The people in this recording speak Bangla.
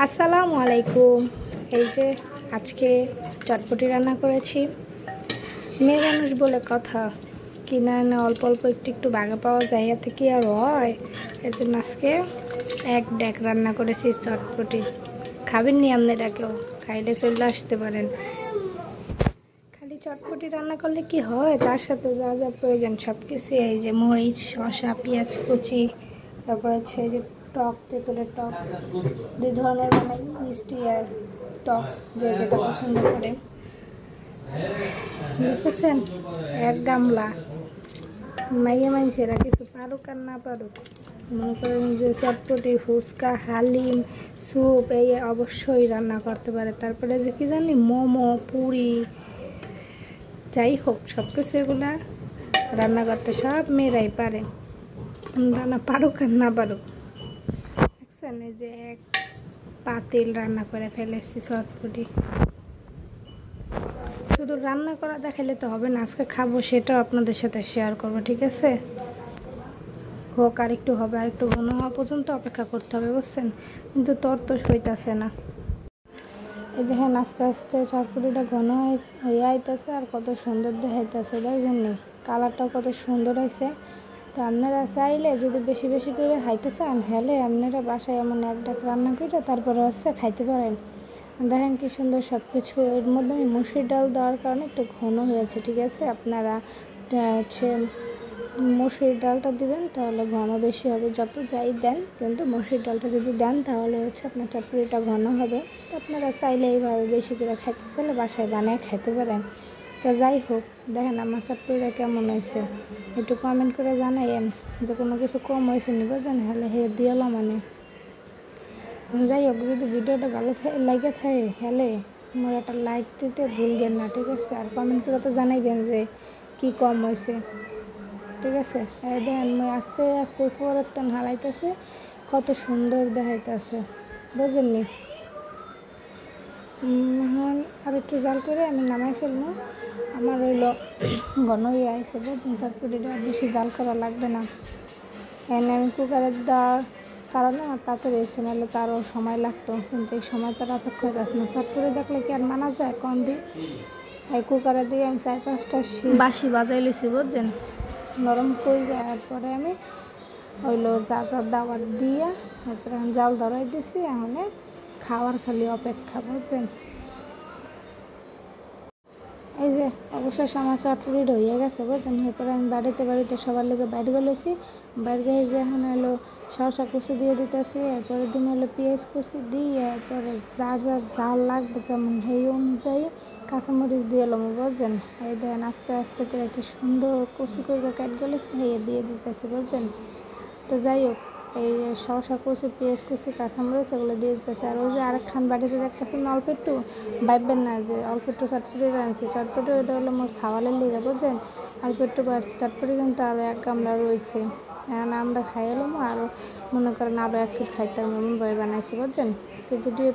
আসসালামু আলাইকুম। এই যে আজকে চটপটি রান্না করেছি। মেয়ে মানুষ বলে কথা, কিনা না অল্প অল্প একটু একটু বাগা পাওয়া যায়, এতে কি আর হয়? এর জন্য আজকে এক ডেক রান্না করেছি চটপটি। খাবেন নি আপনারা? কেউ খাইলে চলে আসতে পারেন। খালি চটপটি রান্না করলে কি হয়, তার সাথে যা যা প্রয়োজন সব কিছু, এই যে মরিচ, শসা, পেঁয়াজ কুচি, তারপর হচ্ছে এই যে টক, তেঁতুলের টক, দুই ধরনের বানাই, মিষ্টি আর টক, যে যেটা পছন্দ করে। বুঝতেছেন? এক গামলা মাইয়া মানুষেরা কিছু পারুক আর না পারুক, মনে করেন যে চটপটি, ফুচকা, হালিম, স্যুপ এই অবশ্যই রান্না করতে পারে। তারপরে যে কি জানি মোমো, পুরি, যাই হোক সব কিছু এগুলা রান্না করতে সব মেয়েরাই পারে, রান্না পারুক আর না পারুক। দেখছেন এই যে এক পাতিল রান্না করে ফেলেছি চটপটি। শুধু রান্না করা দেখাইলে তো হবে না, আজকে খাবো সেটাও আপনাদের সাথে শেয়ার করবো, ঠিক আছে? হোক, আর একটু হবে, আর একটু ঘন হওয়া পর্যন্ত অপেক্ষা করতে হবে, বুঝছেন? কিন্তু তোর তো সইতাছে না। এই দেখেন আস্তে আস্তে চটপটিটা ঘন হয়ে আইতেছে, আর কত সুন্দর দেখাইতেছে, দেখছেন নি? কালারটাও কত সুন্দর হয়েছে। তো আপনারা চাইলে যদি বেশি বেশি করে খাইতে চান, হলে আপনারা বাসায় এমন এক ডাক রান্না করে তারপরে হচ্ছে খাইতে পারেন। দেখেন কি সুন্দর সব কিছু। এর মধ্যে আমি মুসুর ডাল দেওয়ার কারণে একটু ঘন হয়েছে, ঠিক আছে? আপনারা হচ্ছে মুসুর ডালটা দিবেন, তাহলে ঘন বেশি হবে। যত যাই দেন, কিন্তু মুসুর ডালটা যদি দেন তাহলে হচ্ছে আপনার চটপটিটা ঘন হবে। তো আপনারা চাইলে এইভাবে বেশি করে খাইতে চাইলে বাসায় বানিয়ে খাইতে পারেন। তো যাই হোক, দেখেন আমার চটপটিটা কেমন হয়েছে একটু কমেন্ট করে জানাইয়েন। যে কোনো কিছু কম হয়েছে নি বুঝেন, হলে হে দিয়ালাম মানে। যাই হোক, যদি ভিডিওটা ভালো লাগে থাকে হলে আমার একটা লাইক দিতে ভুলবেন না, ঠিক আছে? আর কমেন্ট করে তো জানাইবেন যে কি কম হয়েছে, ঠিক আছে? দেখেন মই আস্তে আস্তে উপরের টান হালাইতেছে, কত সুন্দর দেখাইতেছে, বুঝলেননি? এখন আর একটু জাল করে আমি নামাই ফেলবো। আমার হইলো ঘন হয়ে আইসে, বুঝছেন? চটপটিটা আর বেশি জাল করা লাগবে না। এনে আমি কুকারে দেওয়ার কারণে আমার তাড়াতাড়ি এসে, নাহলে তারও সময় লাগতো, কিন্তু এই সময় তার অপেক্ষা হয়ে যাচ্ছে না। চটপটি দেখলে কি আর মানা যায়? কম দিই এই কুকারে দিয়ে আমি 4-5টা বাসি বাজাই লিছি, বুঝছেন? নরম করে দেওয়ার পরে আমি হইলো যা যা দাওয়ার দিয়ে তারপরে আমি জাল ধরাই দিছি। এখন খাওয়ার খালি অপেক্ষা, বুঝছেন? এই যে অবশ্যই আমার চটপটিটা হয়ে গেছে, বুঝছেন? এরপরে আমি বাড়িতে সবার লেগে বাইরে গেলেছি। বাইরে গিয়ে যে এখন হলো শসা কুচি দিয়ে দিতেছি, এরপরে দিন হলো পেঁয়াজ কুচি দিই, এরপরে যার যার ঝাল লাগবে যেমন সেই অনুযায়ী কাঁচামরিচ দিয়ে এলাম, বুঝছেন? এই দেন আস্তে আস্তে করে একটু সুন্দর কুচি করে কেটে গেলেছি, এই দিয়ে দিতেছি, বুঝছেন? তো যাই হোক, এই শসা কুচি, পেঁয়াজ কুচি, কাঁচামরিচ এগুলো দিয়ে দিতেছে। আর ওই যে আরেকখান বাড়িতে দেখতেছেন অল্প একটু, ভাববেন না যে অল্প একটু চটপটি রাঁধছি। চটপটি ওইটা হলো মোর সাওয়ালের লিগে, বুঝছেন? অল্প একটু বাড়ছে চটপটি, কিন্তু আরও এক গামলা রয়েছে। এখন আমরা খাই এলাম, আরও মনে করেন আরও 1 ফিট খাইতে এমনভাবে বানাইছি, বুঝছেন? আজকে ভিডিও